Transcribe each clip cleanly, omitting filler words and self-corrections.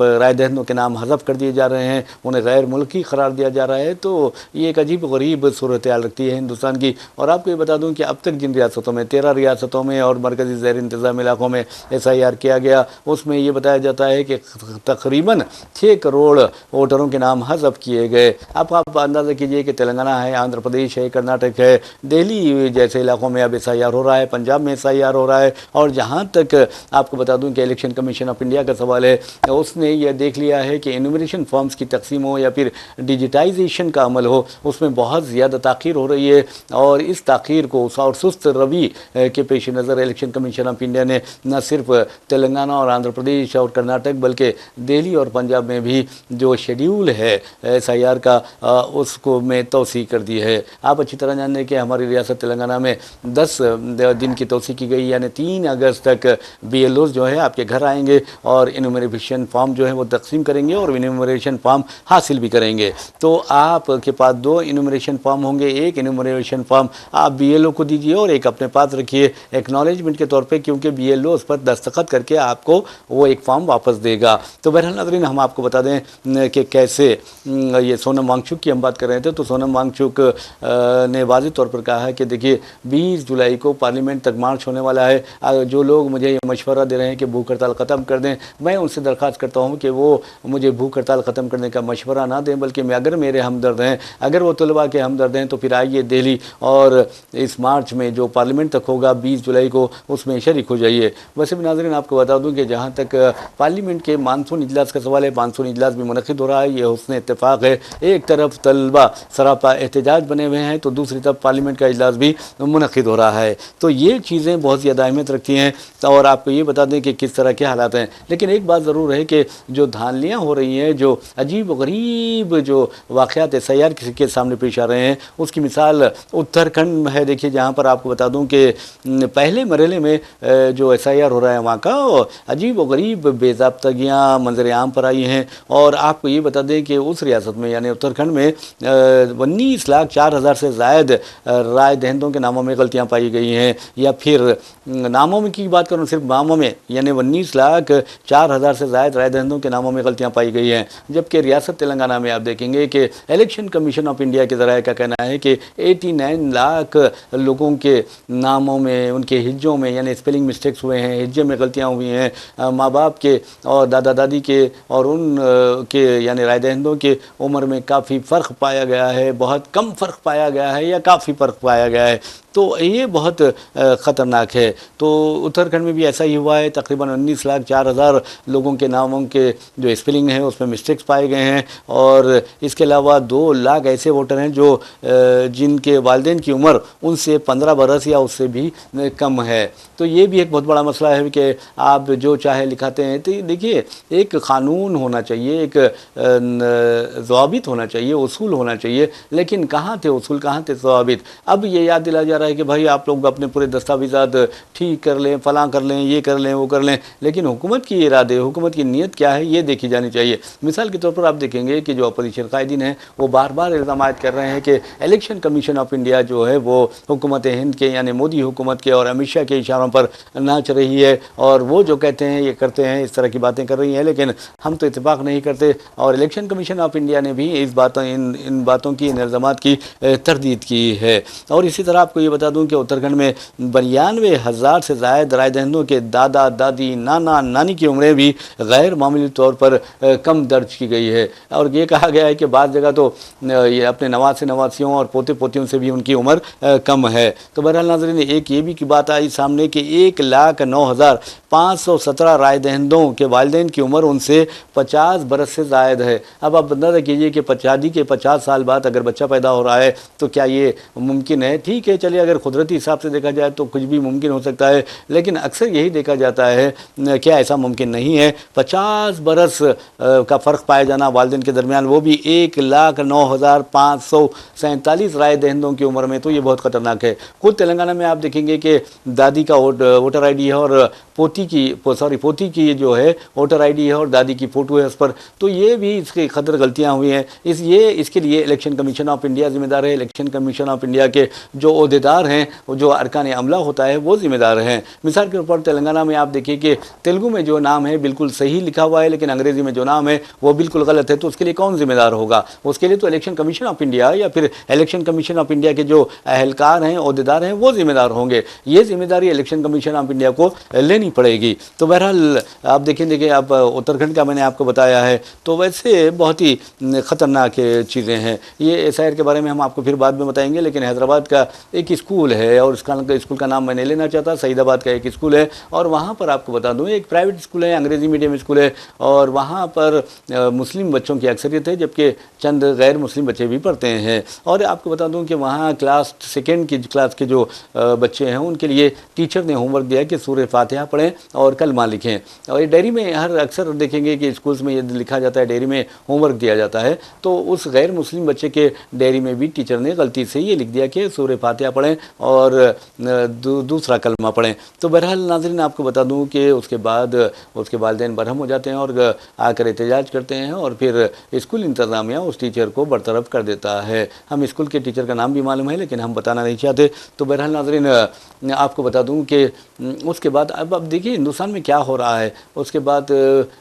رائے دہندوں کے نام حذف کر دیے جا رہے ہیں، انہیں غیر ملکی قرار دیا جا رہا ہے، تو یہ ایک عجیب غریب صورتحال رکھتی ہے ہندوستان کی۔ اور آپ کو یہ بتا دوں کہ اب تک جن ریاستوں میں 13 ریاستوں میں اور مرکزی زیر انتظام علاقوں میں SIR کیا گیا، اس میں یہ بتایا جاتا ہے کہ تقریباً 6 کروڑ ووٹروں کے نام حذف کیے گئے۔ اب آپ اندازہ کیجئے کہ تلنگانہ ہے، آندھرا پردیش ہے، کرناٹک ہے، دہلی جیسے علاقوں میں اب SIR ہو رہا ہے، پنجاب میں SIR ہو رہا ہے، اور جہاں تک آپ کو بتا دوں کہ الیکشن کمیشن آف انڈیا کا سوال ہے، اس نے یہ دیکھ لیا ہے کہ انومریشن فارمز کی تقسیم ہو یا پھر ڈیجیٹائزیشن کا عمل ہو، اس میں بہت زیادہ تاخیر ہو رہی ہے، اور اس تاخیر کو اور سست روی کے پیش نظر الیکشن کمیشن آف انڈیا نے نہ صرف تلنگانہ اور آندھرا پردیش اور کرناٹک بلکہ دہلی اور پنجاب میں بھی جو شیڈیول ہے SIR کا اس کو میں توسیع کر دی ہے۔ آپ اچھی طرح جانتے ہیں کہ ہماری ریاست تلنگانہ میں 10 دن کی توسیع کی گئی، یعنی 3 اگست تک BLOs جو ہے آپ کے گھر آئیں گے اور انومریشن فارم جو ہے وہ تقسیم کریں گے اور انومریشن فارم حاصل بھی کریں گے۔ تو آپ کے پاس 2 انومریشن فارم ہوں گے، ایک انومریشن فارم آپ BLO کو دیجیے اور ایک اپنے پاس رکھیے ایکنالجمنٹ کے طور پہ، کیونکہ BLO اس پر دستخط کر کے آپ کو وہ ایک فارم واپس دے گا۔ تو بہرحال ناظرین، ہم آپ کو بتا دیں کہ کیسے یہ سونم وانگچک کی ہم بات کر رہے تھے، تو سونم وانگچک نے واضح طور پر کہا ہے کہ دیکھیے 20 جولائی کو پارلیمنٹ تک مارچ ہونے والا ہے، جو لوگ مجھے یہ مشورہ دے رہے ہیں کہ بھوک ہڑتال ختم کر دیں، میں ان سے درخواست کرتا ہوں کہ وہ مجھے بھوک ہڑتال ختم کرنے کا مشورہ نہ دیں، بلکہ اگر میرے ہمدرد ہیں، اگر وہ طلباء کے ہمدرد ہیں، تو پھر آئیے دہلی اور اس مارچ میں جو پارلیمنٹ تک ہوگا 20 جولائی کو، اس میں شریک ہو جائیے۔ ویسے بھی ناظرین آپ کو بتا دوں کہ جہاں تک پارلیمنٹ کے مانسون اجلاس کا سوال ہے، مانسون اجلاس بھی منعقد ہو رہا ہے، یہ حسن اتفاق ہے۔ ایک طرف طلباء سراپا احتجاج بنے ہوئے ہیں تو دوسری طرف پارلیمنٹ کا اجلاس بھی منعقد ہو رہا ہے، تو یہ چیزیں بہت زیادہ اہمیت رکھتی ہیں، اور آپ کو یہ بتا دیں کہ کس طرح کے حالات ہیں۔ لیکن ایک بات ضرور ہے کہ جو دھاندلیاں ہو رہی ہیں، جو عجیب و غریب جو واقعات SIR کے سامنے پیش آ رہے ہیں، اس کی مثال اتراکھنڈ ہے۔ دیکھیے جہاں پر آپ کو بتا دوں کہ پہلے مرحلے میں جو SIR ہو رہا ہے وہاں کا عجیب و غریب بے ضابطگیاں منظر عام پر آئی ہیں، اور آپ کو یہ بتا دیں کہ اس ریاست میں یعنی اتراکھنڈ میں 19,04,000 سے زائد رائے دہندوں کے ناموں میں غلطیاں پائی گئی ہیں، یا پھر ناموں میں کی بات کروں صرف ناموں میں، یعنی 19,04,000 سے زائد رائے دہندوں کے ناموں میں غلطیاں پائی گئی ہیں، جبکہ ریاست تلنگانہ میں آپ دیکھیں گے کہ الیکشن کمیشن آف انڈیا کے ذرائع کا کہنا ہے کہ 89 لاکھ لوگوں کے ناموں میں ان کے ہجوں میں یعنی اسپیلنگ مسٹیکس ہوئے ہیں، ہجے میں غلطیاں ہوئی ہیں، ماں باپ کے اور دادا دادی کے اور ان کے یعنی رائے دہندوں کے عمر میں کافی فرق پایا گیا ہے، بہت کم فرق پایا گیا ہے یا کافی فرق پایا گیا ہے، تو یہ بہت خطرناک ہے۔ تو اتراکھنڈ میں بھی ایسا ہی ہوا ہے، تقریباً 19,04,000 لوگوں کے ناموں کے جو اسپیلنگ ہیں اس میں مسٹیکس پائے گئے ہیں، اور اس کے علاوہ 2 لاکھ ایسے ووٹر ہیں جو جن کے والدین کی عمر ان سے 15 برس یا اس سے بھی کم ہے، تو یہ بھی ایک بہت بڑا مسئلہ ہے کہ آپ جو چاہے لکھاتے ہیں۔ تو دیکھیے ایک قانون ہونا چاہیے، ایک ضوابط ہونا چاہیے، اصول ہونا چاہیے، لیکن کہاں تھے اصول، کہاں تھے ضوابط؟ اب یہ یاد دلا جا رہا ہے کہ بھائی آپ لوگ اپنے پورے دستاویزات ٹھیک کر لیں، فلاں کر لیں، یہ کر لیں، وہ کر لیں، لیکن حکومت کی ارادے، حکومت کی نیت کیا ہے یہ دیکھی جانی چاہیے۔ مثال کے طور پر آپ دیکھیں گے کہ جو اپوزیشن قائدین ہیں وہ بار بار الزامات کر رہے ہیں کہ الیکشن کمیشن آف انڈیا جو ہے وہ حکومت ہند کے یعنی مودی حکومت کے اور امت شاہ کے اشاروں پر ناچ رہی ہے، اور وہ جو کہتے ہیں یہ کرتے ہیں، اس طرح کی باتیں کر رہی ہیں، لیکن ہم تو اتفاق نہیں کرتے، اور الیکشن کمیشن آف انڈیا نے بھی ان باتوں کی، ان الزامات کی تردید کی ہے۔ اور اسی طرح آپ کو یہ بتا دوں کہ اتراکھنڈ میں 92,000 سے زائد رائے دہندوں کے دادا دادی نانا نانی کی عمریں بھی غیر معمولی طور پر کم درج کی گئی ہے، اور یہ کہا گیا ہے کہ بعض جگہ تو یہ اپنے نواسے نواسیوں اور پوتے پوتیوں سے بھی ان کی عمر کم ہے۔ تو بہرحال ناظرین ایک یہ بھی کی بات آئی سامنے کہ 1,09,517 رائے دہندوں کے والدین کی عمر ان سے 50 برس سے زائد ہے۔ اب آپ اندازہ کیجئے کہ شادی کے 50 سال بعد اگر بچہ پیدا ہو رہا ہے تو کیا یہ ممکن ہے؟ ٹھیک ہے چلیے اگر قدرتی حساب سے دیکھا جائے تو کچھ بھی ممکن ہو سکتا ہے، لیکن اکثر یہی دیکھا جاتا ہے کیا ایسا ممکن نہیں ہے؟ 50 برس کا فرق پائے جانا والدین کے درمیان، وہ بھی 1,09,547 رائے دہندوں کی عمر میں، تو یہ بہت خطرناک ہے۔ خود تلنگانہ میں آپ دیکھیں گے کہ دادی کا ووٹر آئی ڈی ہے اور پوتی کی جو ہے ووٹر آئی ڈی ہے اور دادی کی فوٹو ہے اس پر، تو یہ بھی اس کی قدر غلطیاں ہوئی ہیں۔ اس کے لیے الیکشن کمیشن آف انڈیا ذمہ دار ہے۔ الیکشن کمیشن آف انڈیا کے جو عہدیدار دار ہیں، جو ارکان عملہ ہوتا ہے وہ ذمہ دار ہیں۔ مثال کے طور پر تلنگانہ میں آپ دیکھیے کہ تیلگو میں جو نام ہے بالکل صحیح لکھا ہوا ہے، لیکن انگریزی میں جو نام ہے وہ بالکل غلط ہے، تو اس کے لیے کون ذمہ دار ہوگا؟ اس کے لیے تو الیکشن کمیشن آف انڈیا یا پھر الیکشن کمیشن آف انڈیا کے جو اہلکار ہیں، عہدیدار ہیں، وہ ذمہ دار ہوں گے۔ یہ ذمہ داری الیکشن کمیشن آف انڈیا کو لینی پڑے گی۔ تو بہرحال آپ دیکھیں اب اتراکھنڈ کا میں نے آپ کو بتایا ہے، تو ویسے بہت ہی خطرناک چیزیں ہیں۔ یہ شہر کے بارے میں ہم آپ کو پھر بعد میں بتائیں گے، لیکن حیدرآباد کا ایک اسکول ہے، اور اس کا اسکول کا نام میں نہیں لینا چاہتا، سعید آباد کا ایک اسکول ہے، اور وہاں پر آپ کو بتا دوں ایک پرائیویٹ اسکول ہے، انگریزی میڈیم اسکول ہے، اور وہاں پر مسلم بچوں کی اکثریت ہے، جبکہ چند غیر مسلم بچے بھی پڑھتے ہیں۔ اور آپ کو بتا دوں کہ وہاں کلاس سیکنڈ کی کلاس کے جو بچے ہیں ان کے لیے ٹیچر نے ہوم ورک دیا کہ سورہ فاتحہ پڑھیں اور کلمہ لکھیں، اور یہ ڈائری میں اکثر دیکھیں گے کہ اسکولز میں یہ لکھا جاتا ہے، ڈائری میں ہوم ورک دیا جاتا ہے، تو اس غیر مسلم بچے کے ڈائری میں بھی ٹیچر نے غلطی سے یہ لکھ دیا کہ سورہ فاتحہ پڑھیں اور دوسرا کلمہ پڑھیں۔ تو بہرحال ناظرین آپ کو بتا دوں کہ اس کے بعد اس کے والدین برہم ہو جاتے ہیں اور آ کر احتجاج کرتے ہیں، اور پھر اسکول انتظامیہ اس ٹیچر کو برطرف کر دیتا ہے۔ ہم اسکول کے ٹیچر کا نام بھی معلوم ہے، لیکن ہم بتانا نہیں چاہتے۔ تو بہرحال ناظرین آپ کو بتا دوں کہ اس کے بعد اب دیکھیے ہندوستان میں کیا ہو رہا ہے۔ اس کے بعد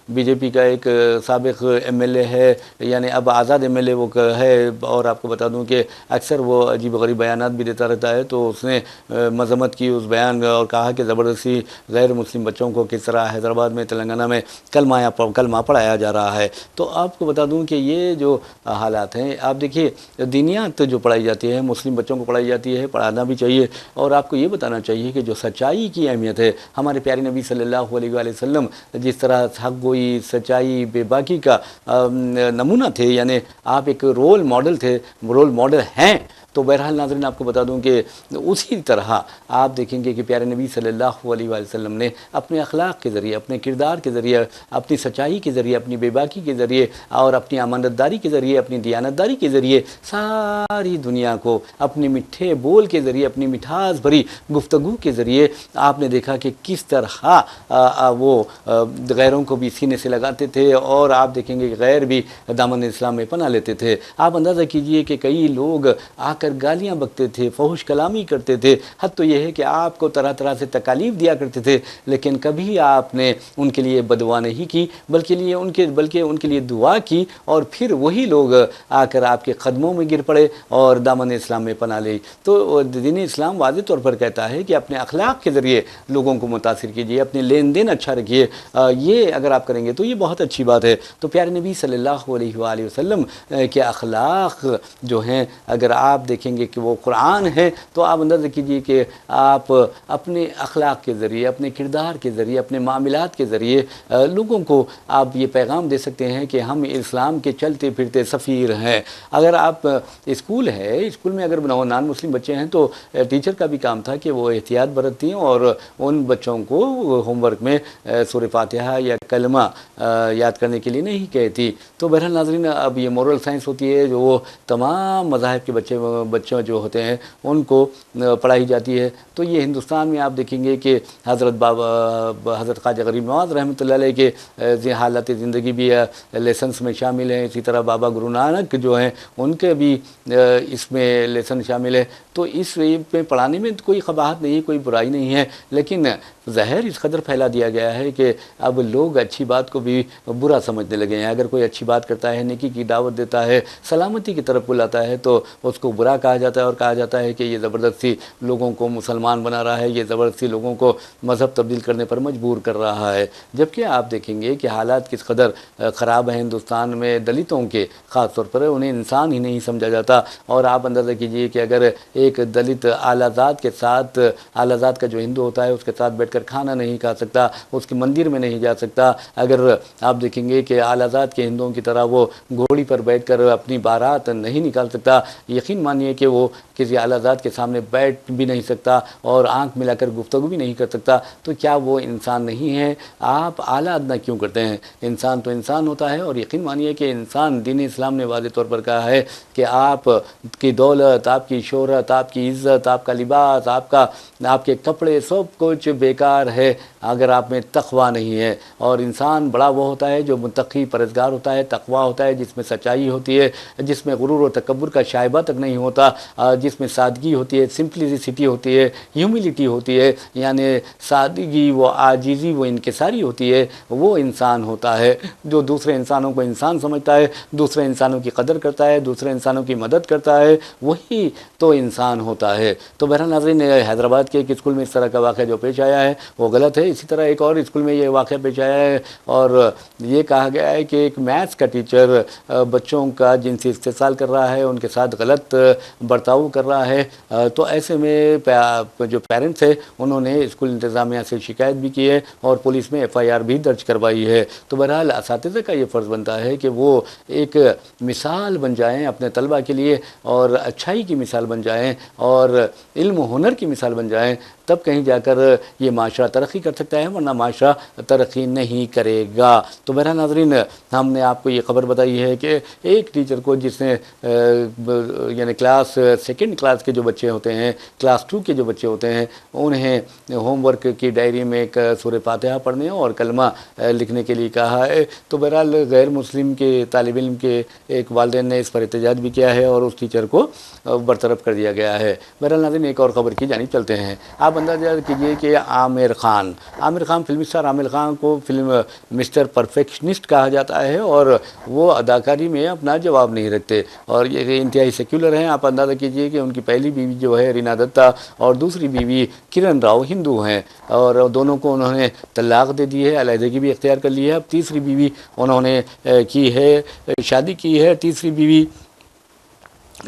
بی جے پی کا ایک سابق ایم ایل اے ہے، یعنی اب آزاد ایم ایل اے وہ ہے، اور آپ کو بتا دوں کہ اکثر وہ عجیب و غریب بیانات بھی دیتا رہتا ہے، تو اس نے مذمت کی اس بیان اور کہا کہ زبردستی غیر مسلم بچوں کو کس طرح حیدرآباد میں تلنگانہ میں کلمہ پڑھایا جا رہا ہے۔ تو آپ کو بتا دوں کہ یہ جو حالات ہیں، آپ دیکھیے دینیات جو پڑھائی جاتی ہے مسلم بچوں کو پڑھائی جاتی ہے، پڑھانا بھی چاہیے، اور آپ کو یہ بتانا چاہیے کہ جو سچائی کی اہمیت ہے، ہمارے پیارے نبی صلی اللہ علیہ وآلہ وسلم جس طرح حق گوئی، سچائی، بے باکی کا نمونہ تھے، یعنی آپ ایک رول ماڈل تھے، رول ماڈل ہیں۔ تو بہرحال ناظرین آپ کو بتا دوں کہ اسی طرح آپ دیکھیں گے کہ پیارے نبی صلی اللہ علیہ وآلہ وسلم نے اپنے اخلاق کے ذریعے، اپنے کردار کے ذریعے، اپنی سچائی کے ذریعے، اپنی بے باکی کے ذریعے، اور اپنی امانت داری کے ذریعے، اپنی دیانتداری کے ذریعے ساری دنیا کو اپنے میٹھے بول کے ذریعے، اپنی مٹھاس بھری گفتگو کے ذریعے آپ نے دیکھا کہ کس طرح وہ غیروں کو بھی سینے سے لگاتے تھے، اور آپ دیکھیں گے کہ غیر بھی دامن اسلام میں پناہ لیتے تھے۔ آپ اندازہ کیجئے کہ کئی لوگ آ کر گالیاں بکتے تھے، فحش کلامی کرتے تھے، حد تو یہ ہے کہ آپ کو طرح طرح سے تکالیف دیا کرتے تھے، لیکن کبھی آپ نے ان کے لیے بددعا نہیں کی، بلکہ ان کے لیے دعا کی، اور پھر وہی لوگ آ کر آپ کے قدموں میں گر پڑے اور دامن اسلام میں پناہ لی۔ تو دین اسلام واضح طور پر کہتا ہے کہ اپنے اخلاق کے ذریعے لوگوں کو متاثر کیجیے، اپنے لین دین اچھا رکھیے، یہ اگر آپ کریں گے تو یہ بہت اچھی بات ہے۔ تو پیارے نبی صلی اللہ علیہ وآلہ وسلم کے اخلاق جو ہیں، اگر آپ دیکھیں گے کہ وہ قرآن ہے، تو آپ اندازہ کیجیے کہ آپ اپنے اخلاق کے ذریعے، اپنے کردار کے ذریعے، اپنے معاملات کے ذریعے لوگوں کو آپ یہ پیغام دے سکتے ہیں کہ ہم اسلام کے چلتے پھرتے سفیر ہیں۔ اگر آپ اسکول ہے، اسکول میں اگر نان مسلم بچے ہیں تو ٹیچر کا بھی کام تھا کہ وہ احتیاط برتتی اور ان بچوں کو ہوم ورک میں سورہ فاتحہ یا کلمہ یاد کرنے کے لیے نہیں کہتی۔ تو بہرحال ناظرین اب یہ مورل سائنس ہوتی ہے جو وہ تمام مذاہب کے بچے جو ہوتے ہیں ان کو پڑھائی جاتی ہے۔ تو یہ ہندوستان میں آپ دیکھیں گے کہ حضرت خواجہ غریب نواز رحمۃ اللہ علیہ کے حالات زندگی بھی لیسنس میں شامل ہیں، اسی طرح بابا گرو نانک جو ہیں ان کے بھی اس میں لیسن شامل ہے۔ تو اس میں پڑھانے میں کوئی قباحت نہیں، کوئی برائی نہیں ہے، لیکن زہر اس قدر پھیلا دیا گیا ہے کہ اب لوگ اچھی بات کو بھی برا سمجھنے لگے ہیں۔ اگر کوئی اچھی بات کرتا ہے، نیکی کی دعوت دیتا ہے، سلامتی کی طرف بلاتا ہے، تو اس کو برا کہا جاتا ہے، اور کہا جاتا ہے کہ یہ زبردستی لوگوں کو مسلمان بنا رہا ہے، یہ زبردستی لوگوں کو مذہب تبدیل کرنے پر مجبور کر رہا ہے۔ جبکہ آپ دیکھیں گے کہ حالات کس قدر خراب ہیں ہندوستان میں، دلتوں کے خاص طور پر انہیں انسان ہی نہیں سمجھا جاتا۔ اور آپ اندازہ کیجئے کہ اگر ایک دلت اعلیٰ ذات کے ساتھ، اعلیٰ ذات کا جو ہندو ہوتا ہے اس کے ساتھ بیٹھ کر کھانا نہیں کھا سکتا، اس کے مندر میں نہیں جا سکتا، اگر آپ دیکھیں گے کہ اعلیٰ ذات کے ہندوؤں کی طرح وہ گھوڑی پر بیٹھ کر اپنی بارات نہیں نکال سکتا، یقین مانیے کہ وہ کسی اعلیٰ ذات کے سامنے بیٹھ بھی نہیں سکتا اور آنکھ ملا کر گفتگو بھی نہیں کر سکتا، تو کیا وہ انسان نہیں ہے؟ آپ اعلیٰ ادنا کیوں کرتے ہیں؟ انسان تو انسان ہوتا ہے، اور یقین مانیے کہ انسان دین اسلام نے واضح طور پر کہا ہے کہ آپ کی دولت، آپ کی شہرت، آپ کی عزت، آپ کا لباس، آپ کے کپڑے، سب کچھ بیکار ہے اگر آپ میں تقویٰ نہیں ہے۔ اور انسان بڑا وہ ہوتا ہے جو متقی پرہیزگار ہوتا ہے، تقویٰ ہوتا ہے، جس میں سچائی ہوتی ہے، جس میں غرور و تکبر کا شائبہ تک نہیں ہوتا، جس میں سادگی ہوتی ہے، سمپلسٹی ہوتی ہے، ہیوملٹی ہوتی ہے، یعنی سادگی و عاجزی و انکساری ہوتی ہے، وہ انسان ہوتا ہے جو دوسرے انسانوں کو انسان سمجھتا ہے، دوسرے انسانوں کی قدر کرتا ہے، دوسرے انسانوں کی مدد کرتا ہے، وہی تو انسان ہوتا ہے۔ تو بہرحال ناظرین، حیدرآباد کے ایک اسکول میں اس طرح کا واقعہ جو پیش آیا ہے وہ غلط ہے۔ اسی طرح ایک اور اسکول میں یہ واقعہ پیش آیا ہے اور یہ کہا گیا ہے کہ ایک میتھس کا ٹیچر بچوں کا جنسی استحصال کر رہا ہے، ان کے ساتھ غلط برتاؤ کر رہا ہے۔ تو ایسے میں جو پیرنٹس ہیں انہوں نے اسکول انتظامیہ سے شکایت بھی کی ہے اور پولیس میں FIR بھی درج کروائی ہے۔ تو بہرحال اساتذہ کا یہ فرض بنتا ہے کہ وہ ایک مثال بن جائیں اپنے طلبہ کے لیے اور اچھائی کی مثال بن جائیں اور علم و ہنر کی مثال بن جائیں، تب کہیں جا کر یہ معاشرہ ترقی کر سکتا ہے، ورنہ معاشرہ ترقی نہیں کرے گا۔ تو بہرحال ناظرین، ہم نے آپ کو یہ خبر بتائی ہے کہ ایک ٹیچر کو جس نے یعنی سیکنڈ کلاس کے جو بچے ہوتے ہیں، کلاس 2 کے جو بچے ہوتے ہیں، انہیں ہوم ورک کی ڈائری میں ایک سورہ فاتحہ پڑھنے اور کلمہ لکھنے کے لیے کہا ہے۔ تو بہرحال غیر مسلم کے طالب علم کے ایک والدین نے اس پر احتجاج بھی کیا ہے اور اس ٹیچر کو برطرف کر دیا گیا ہے۔ بہرحال ناظرین، ایک اور خبر کی جانب چلتے ہیں۔ آپ اندازہ کیجئے کہ عامر خان فلمی اسٹار عامر خان کو فلم مسٹر پرفیکشنسٹ کہا جاتا ہے اور وہ اداکاری میں اپنا جواب نہیں رکھتے اور یہ انتہائی سیکولر ہیں۔ آپ اندازہ کیجئے کہ ان کی پہلی بیوی جو ہے رینا دتا اور دوسری بیوی کرن راؤ ہندو ہیں اور دونوں کو انہوں نے طلاق دے دی ہے، علیحدگی بھی اختیار کر لی ہے۔ اب تیسری بیوی انہوں نے شادی کی ہے تیسری بیوی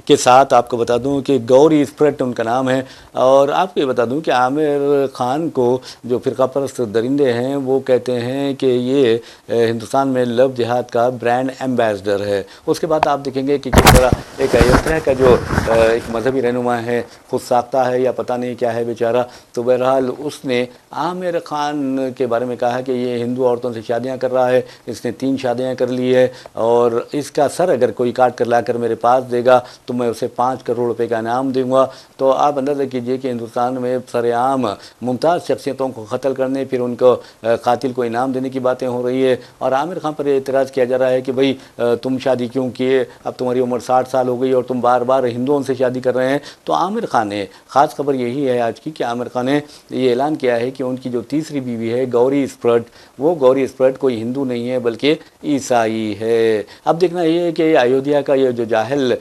کے ساتھ۔ آپ کو بتا دوں کہ گوری اسپرٹ ان کا نام ہے اور آپ کو یہ بتا دوں کہ عامر خان کو جو فرقہ پرست درندے ہیں وہ کہتے ہیں کہ یہ ہندوستان میں لو جہاد کا برانڈ ایمبیسڈر ہے۔ اس کے بعد آپ دیکھیں گے کہ کس طرح ایک ایودھیا کا جو ایک مذہبی رہنما ہے، خود ساختہ ہے یا پتہ نہیں کیا ہے بیچارہ، تو بہرحال اس نے عامر خان کے بارے میں کہا کہ یہ ہندو عورتوں سے شادیاں کر رہا ہے، اس نے 3 شادیاں کر لی ہے اور اس کا سر اگر کوئی کاٹ کر لا کر میرے پاس دے گا تو میں اسے 5 کروڑ روپے کا انعام دوں گا۔ تو آپ اندازہ کیجئے کہ ہندوستان میں سر عام ممتاز شخصیتوں کو قتل کرنے، پھر ان کو قاتل کو انعام دینے کی باتیں ہو رہی ہے اور عامر خان پر یہ اعتراض کیا جا رہا ہے کہ بھئی تم شادی کیوں کیے، اب تمہاری عمر 60 سال ہو گئی اور تم بار بار ہندوؤں سے شادی کر رہے ہیں۔ تو عامر خان نے خاص خبر یہی ہے آج کی کہ عامر خان نے یہ اعلان کیا ہے کہ ان کی جو تیسری بیوی ہے گوری اسپرٹ، وہ گوری اسپرٹ کوئی ہندو نہیں ہے بلکہ عیسائی ہے۔ اب دیکھنا یہ ہے کہ ایودھیا کا یہ جو جاہل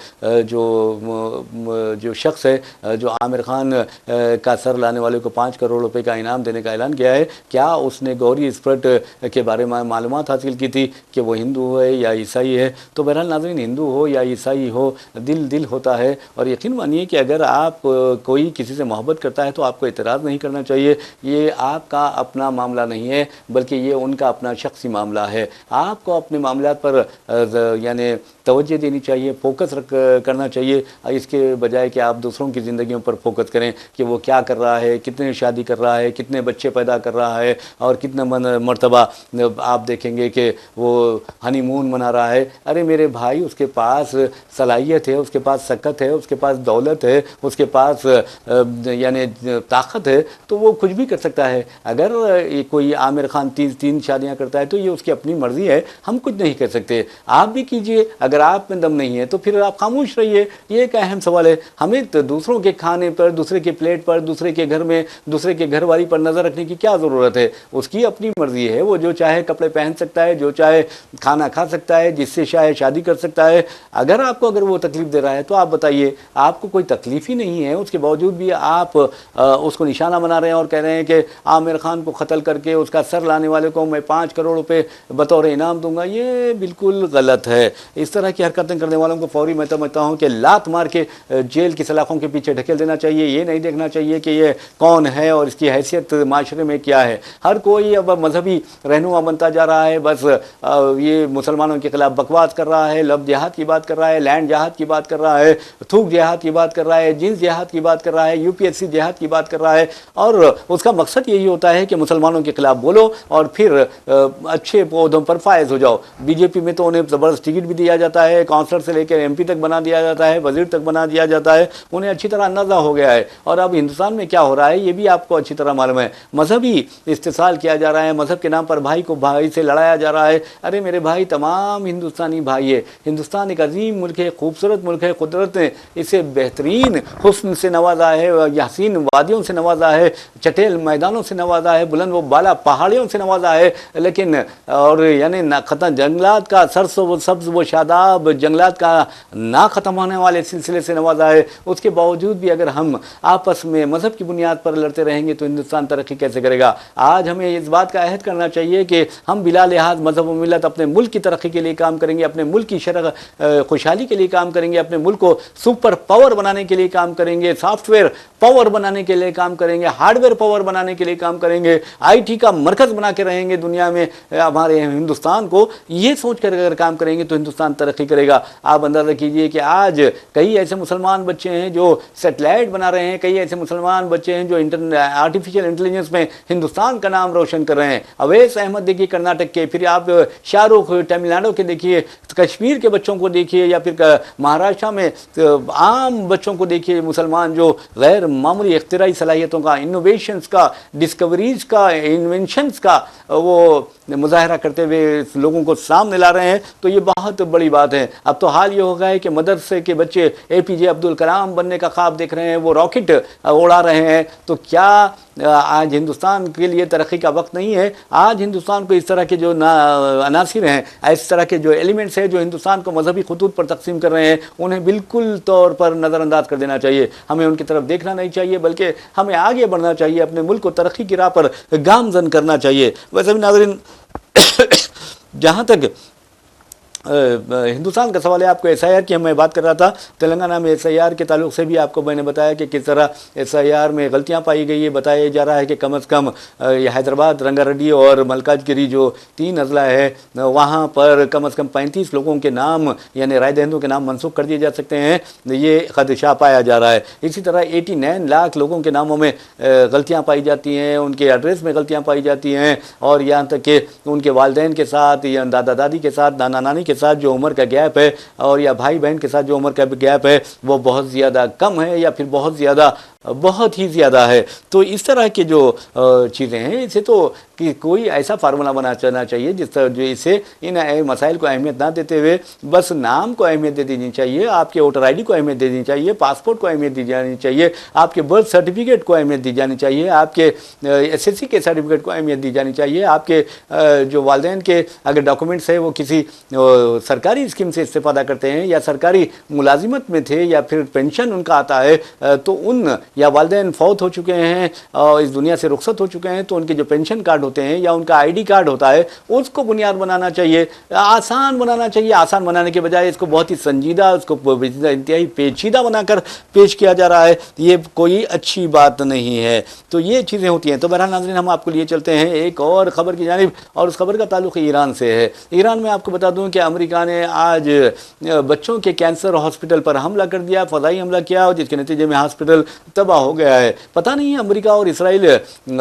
جو شخص ہے جو عامر خان کا سر لانے والے کو 5 کروڑ روپے کا انعام دینے کا اعلان کیا ہے، کیا اس نے گوری اسپرٹ کے بارے میں معلومات حاصل کی تھی کہ وہ ہندو ہے یا عیسائی ہے؟ تو بہرحال ناظرین، ہندو ہو یا عیسائی ہو، دل ہوتا ہے اور یقین مانیے کہ اگر آپ کوئی کسی سے محبت کرتا ہے تو آپ کو اعتراض نہیں کرنا چاہیے۔ یہ آپ کا اپنا معاملہ نہیں ہے بلکہ یہ ان کا اپنا شخصی معاملہ ہے۔ آپ کو اپنے معاملات پر یعنی توجہ دینی چاہیے، فوکس کرنا چاہیے، اس کے بجائے کہ آپ دوسروں کی زندگیوں پر فوکس کریں کہ وہ کیا کر رہا ہے، کتنے شادی کر رہا ہے، کتنے بچے پیدا کر رہا ہے اور کتنا مرتبہ آپ دیکھیں گے کہ وہ ہنی مون منا رہا ہے۔ ارے میرے بھائی، اس کے پاس صلاحیت ہے، اس کے پاس سکت ہے، اس کے پاس دولت ہے، اس کے پاس یعنی طاقت ہے، تو وہ کچھ بھی کر سکتا ہے۔ اگر کوئی عامر خان 3 شادیاں کرتا ہے تو یہ اس کی اپنی مرضی ہے، ہم کچھ نہیں کر سکتے۔ آپ بھی کیجئے، اگر آپ میں دم نہیں ہے تو پھر آپ خاموش رہیے۔ یہ ایک اہم سوال ہے۔ ہمیں دوسروں کے کھانے پر، دوسرے کے پلیٹ پر، دوسرے کے گھر میں، دوسرے کے گھر والی پر نظر رکھنے کی کیا ضرورت ہے؟ اس کی اپنی مرضی ہے، وہ جو چاہے کپڑے پہن سکتا ہے، جو چاہے کھانا کھا سکتا ہے، جس سے چاہے شادی کر سکتا ہے۔ اگر وہ تکلیف دے رہا ہے تو آپ بتائیے، آپ کو کوئی تکلیف ہی نہیں ہے، اس کے باوجود بھی آپ اس کو نشانہ بنا رہے ہیں اور کہہ رہے ہیں کہ عامر خان کو قتل کر کے اس کا سر لانے والے کو میں 5 کروڑ روپے بطور انعام دوں گا۔ یہ بالکل غلط ہے۔ اس طرح کی حرکتیں کرنے والوں کو فوری میں سمجھتا ہوں کہ لات مار کے جیل کی سلاخوں کے پیچھے ڈھکیل دینا چاہیے۔ یہ نہیں دیکھنا چاہیے کہ یہ کون ہے اور اس کی حیثیت معاشرے میں کیا ہے۔ ہر کوئی اب مذہبی رہنما بنتا جا رہا ہے، بس یہ مسلمانوں کے خلاف بکواس کر رہا ہے، لب جہاد کی بات کر رہا ہے، لینڈ جہاد کی بات کر رہا ہے، تھوک جہاد کی بات کر رہا ہے، جنس جہاد کی بات کر رہا ہے، UPSC جہاد کی بات کر رہا ہے اور اس کا مقصد یہی ہوتا ہے کہ مسلمانوں کے خلاف بولو اور پھر اچھے پودوں پر فائز ہو جاؤ۔ BJP میں تو انہیں زبردست ٹکٹ بھی دیا جاتا ہے، کونسلر سے لے کے MP تک بنا دیا دیا جاتا ہے, وزیر تک بنا دیا جاتا ہے, انہیں اچھی طرح اندازہ ہو گیا ہے. اور اب ہندوستان میں کیا ہو رہا ہے یہ بھی آپ کو اچھی طرح معلوم ہے. مذہبی استحصال کیا جا رہا ہے, مذہب کے نام پر بھائی کو بھائی سے لڑایا جا رہا ہے. ارے میرے بھائی, تمام ہندوستانی بھائی ہے. ہندوستان ایک عظیم ملک ہے, خوبصورت ملک ہے. قدرت نے اسے بہترین حسن سے نوازا ہے, حسین وادیوں سے نوازا ہے, چٹیل میدانوں سے نوازا ہے, بلند و بالا پہاڑیوں سے نوازا ہے. لیکن اور یعنی ختم جنگلات کا سرس و سبز و شاداب جنگلات کا نہ ختم ہونے والے سلسلے سے نوازا ہے. اس کے باوجود بھی اگر ہم آپس میں مذہب کی بنیاد پر لڑتے رہیں گے تو ہندوستان ترقی کیسے کرے گا؟ آج ہمیں اس بات کا عہد کرنا چاہیے کہ ہم بلا لحاظ مذہب و ملت اپنے ملک کی ترقی کے لیے کام کریں گے, اپنے ملک کی خوشحالی کے لیے کام کریں گے, اپنے ملک کو سپر پاور بنانے کے لیے کام کریں گے, سافٹ ویئر پاور بنانے کے لیے کام کریں گے, ہارڈ ویئر پاور بنانے کے لیے کام کریں گے, آئی ٹی کا مرکز بنا کے رہیں گے دنیا میں ہمارے ہندوستان کو. یہ سوچ کر اگر کام کریں گے تو ہندوستان ترقی کرے گا. آپ اندازہ کیجئے کہ آج کئی ایسے مسلمان بچے ہیں جو سیٹلائٹ بنا رہے ہیں, کئی ایسے مسلمان بچے ہیں جو آرٹیفیشل انٹیلیجنس میں ہندوستان کا نام روشن کر رہے ہیں. اویس احمد دیکھیے کرناٹک کے, پھر آپ شاہ رخ تمل ناڈو کے دیکھیے, کشمیر کے بچوں کو دیکھیے, یا پھر مہاراشٹر میں عام بچوں کو دیکھیے, مسلمان جو غیر معمولی اختراعی صلاحیتوں کا, انوویشنز کا, ڈسکوریز کا, انوینشنز کا وہ مظاہرہ کرتے ہوئے لوگوں کو سامنے لا رہے ہیں. تو یہ بہت بڑی بات ہے. اب تو حال یہ ہو گیا ہے کہ مدرسے کے بچے اے پی جے عبد الکلام بننے کا خواب دیکھ رہے ہیں, وہ راکٹ اڑا رہے ہیں. تو کیا آج ہندوستان کے لیے ترقی کا وقت نہیں ہے؟ آج ہندوستان کو اس طرح کے جو عناصر ہیں, اس طرح کے جو ایلیمنٹس ہیں جو ہندوستان کو مذہبی خطوط پر تقسیم کر رہے ہیں, انہیں بالکل طور پر نظر انداز کر دینا چاہیے. ہمیں ان کی طرف دیکھنا نہیں چاہیے, بلکہ ہمیں آگے بڑھنا چاہیے, اپنے ملک کو ترقی کی راہ پر گامزن کرنا چاہیے. ویسے بھی ناظرین, جہاں تک ہندوستان کا سوال ہے, آپ کو ایس آئی آر کی میں بات کر رہا تھا. تلنگانہ میں ایس آئی آر کے تعلق سے بھی آپ کو میں نے بتایا کہ کس طرح ایس آئی آر میں غلطیاں پائی گئی. یہ بتایا جا رہا ہے کہ کم از کم یہ حیدرآباد, رنگا ریڈی اور ملکاج گری جو 3 اضلاع ہے, وہاں پر کم از کم 35 لوگوں کے نام یعنی رائے دہندوں کے نام منسوخ کر دیے جا سکتے ہیں. یہ خدشہ پایا جا رہا ہے. اسی طرح 89 لاکھ لوگوں کے ناموں میں غلطیاں پائی جاتی ہیں, ان کے ایڈریس میں غلطیاں پائی جاتی ہیں, اور یہاں تک کہ ان کے والدین کے ساتھ یا دادا دادی کے ساتھ, نانا نانی کے ساتھ جو عمر کا گیپ ہے, اور یا بھائی بہن کے ساتھ جو عمر کا گیپ ہے, وہ بہت زیادہ کم ہے یا پھر بہت ہی زیادہ ہے. تو اس طرح کی جو چیزیں ہیں, اسے تو کہ کوئی ایسا فارمولا بنانا چاہیے جس طرح جو اسے ان مسائل کو اہمیت نہ دیتے ہوئے بس نام کو اہمیت دے دینی چاہیے, آپ کے ووٹر آئی ڈی کو اہمیت دے دینی چاہیے, پاسپورٹ کو اہمیت دی جانی چاہیے, آپ کے برتھ سرٹیفکیٹ کو اہمیت دی جانی چاہیے, آپ کے ایس ایس سی کے سرٹیفکیٹ کو اہمیت دی جانی چاہیے, آپ کے جو والدین کے اگر ڈاکومنٹس ہے وہ کسی سرکاری اسکیم سے استفادہ کرتے ہیں یا سرکاری ملازمت میں تھے یا پھر پینشن ان کا آتا ہے, تو ان یا والدین فوت ہو چکے ہیں اور اس دنیا سے رخصت ہو چکے ہیں, تو ان کے جو پینشن کارڈ ہوتے ہیں یا ان کا آئی ڈی کارڈ ہوتا ہے, اس کو بنیاد بنانا چاہیے, آسان بنانا چاہیے. آسان بنانے کے بجائے اس کو بہت ہی سنجیدہ, اس کو انتہائی پیچیدہ بنا کر پیش کیا جا رہا ہے. یہ کوئی اچھی بات نہیں ہے. تو یہ چیزیں ہوتی ہیں. تو بہرحال ناظرین, ہم آپ کو لیے چلتے ہیں ایک اور خبر کی جانب, اور اس خبر کا تعلق ایران سے ہے. ایران میں آپ کو بتا دوں کہ امریکہ نے آج بچوں کے کینسر ہاسپٹل پر حملہ کر دیا, فضائی حملہ کیا, جس کے نتیجے میں ہاسپٹل تباہ ہو گیا ہے. پتہ نہیں امریکہ اور اسرائیل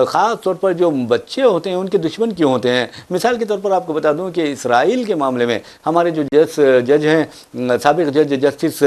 خاص طور پر جو بچے ہوتے ہیں ان کے دشمن کیوں ہوتے ہیں. مثال کے طور پر آپ کو بتا دوں کہ اسرائیل کے معاملے میں ہمارے جو جج ہیں, سابق جج جسٹس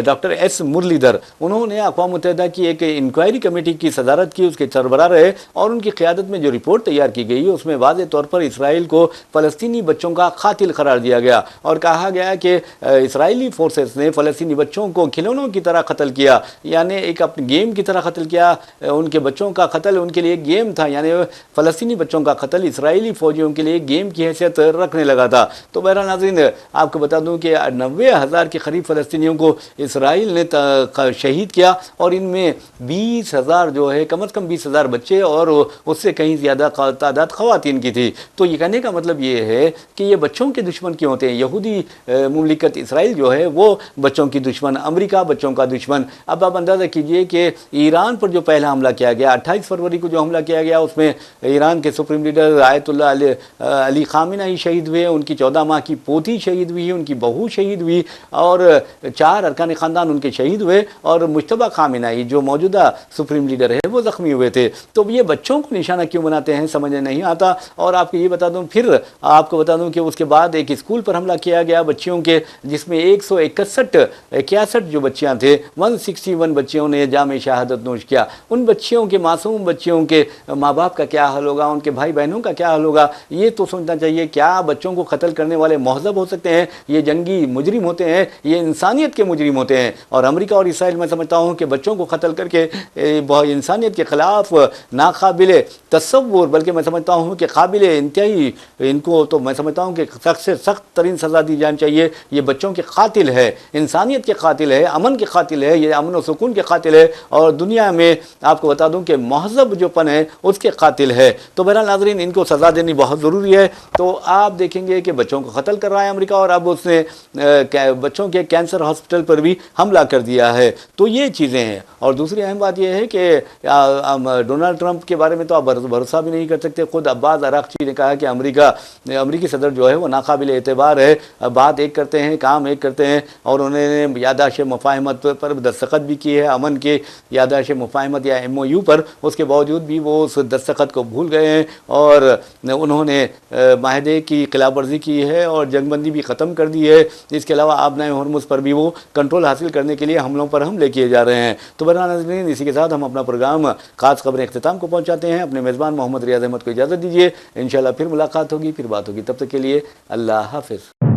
ڈاکٹر ایس مرلی دھر, انہوں نے اقوام متحدہ کی ایک انکوائری کمیٹی کی صدارت کی, اس کے سربراہ رہے, اور ان کی قیادت میں جو رپورٹ تیار کی گئی اس میں واضح طور پر اسرائیل کو فلسطینی بچوں کا قاتل قرار دیا گیا, اور کہا گیا کہ اسرائیلی فورسز نے فلسطینی بچوں کو کھلونوں کی طرح قتل کیا, یعنی ایک اپنے گیم کی طرح قتل کیا. ان کے بچوں کا قتل ان کے لیے ایک گیم تھا, یعنی فلسطینی بچوں کا قتل اسرائیلی فوجیوں کے لیے گیم کی حیثیت رکھنے لگا تھا. تو بہرحال ناظرین, آپ کو بتا دوں کہ 90,000 کے قریب فلسطینیوں کو اسرائیل نے شہید کیا, اور ان میں 20,000 جو ہے کم از کم 20,000 بچے اور اس سے کہیں زیادہ تعداد خواتین کی تھی. تو یہ کہنے کا مطلب یہ ہے کہ یہ بچوں کے دشمن کیوں ہوتے ہیں. یہودی مملکت اسرائیل جو ہے وہ بچوں کی دشمن, امریکہ بچوں کا دشمن. اب آپ اندازہ کیجئے کہ کہ ایران پر جو پہلا حملہ کیا گیا 28 فروری کو جو حملہ کیا گیا، اس میں ایران کے سپریم لیڈر آیت اللہ علی خامنہ شہید ہوئے، ان کی 14 ماہ کی پوتی شہید ہوئی، ان کی بہو شہید ہوئی، اور 4 ارکان خاندان ان کے شہید ہوئے، اور مجتبیٰ خامنہ جو موجودہ سپریم لیڈر ہے وہ زخمی ہوئے تھے۔ تو یہ بچوں کو نشانہ کیوں بناتے ہیں سمجھ نہیں آتا۔ اور آپ کو یہ بتا دوں، پھر آپ کو بتا دوں کہ اس کے بعد ایک اسکول پر حملہ کیا گیا بچیوں کے، جس میں 161 جو بچیاں تھے، 161 بچیوں نے جام شہادت نوش کیا۔ ان بچیوں کے، معصوم بچیوں کے ماں باپ کا کیا حال ہوگا، ان کے بھائی بہنوں کا کیا حال ہوگا، یہ تو سوچنا چاہیے۔ کیا بچوں کو قتل کرنے والے مہذب ہو سکتے ہیں؟ یہ جنگی مجرم ہوتے ہیں، یہ انسانیت کے مجرم ہوتے ہیں۔ اور امریکہ اور اسرائیل میں سمجھتا ہوں کہ بچوں کو قتل کر کے انسانیت کے خلاف ناقابل تصور، بلکہ میں سمجھتا ہوں کہ قابل انتہائی، ان کو تو میں سمجھتا ہوں کہ سخت سے سخت ترین سزا دی جانی چاہیے۔ یہ بچوں کے قاتل ہے، انسانیت کے قاتل ہے، امن کے قاتل ہے، یہ امن و سکون کے قاتل ہے، اور دنیا میں آپ کو بتا دوں کہ مہذب جو پن ہے اس کے قاتل ہے۔ تو بہرحال ناظرین، ان کو سزا دینی بہت ضروری ہے۔ تو آپ دیکھیں گے کہ بچوں کو قتل کر رہا ہے امریکہ، اور اب اس نے بچوں کے کینسر ہاسپٹل پر بھی حملہ کر دیا ہے۔ تو یہ چیزیں ہیں۔ اور دوسری اہم بات یہ ہے کہ ڈونلڈ ٹرمپ کے بارے میں تو آپ بھروسہ بھی نہیں کر سکتے۔ خود عباس اراغچی نے کہا کہ امریکی صدر جو ہے وہ ناقابل اعتبار ہے، بات ایک کرتے ہیں، کام ایک کرتے ہیں، اور انہوں نے یادداشت مفاہمت پر دستخط بھی کی ہے، امن کے یادداشت مفاہمت یا MOU پر، اس کے باوجود بھی وہ اس دستخط کو بھول گئے ہیں، اور انہوں نے معاہدے کی خلاف ورزی کی ہے اور جنگ بندی بھی ختم کر دی ہے۔ اس کے علاوہ آبنائے ہرمز پر بھی وہ کنٹرول حاصل کرنے کے لیے حملوں پر حملے کیے جا رہے ہیں۔ تو بہرحال ناظرین، اسی کے ساتھ ہم اپنا پروگرام خاص خبریں اختتام کو پہنچاتے ہیں۔ اپنے میزبان محمد ریاض احمد کو اجازت دیجیے، انشاءاللہ پھر ملاقات ہوگی، پھر بات ہوگی۔ تب تک کے لیے اللہ حافظ۔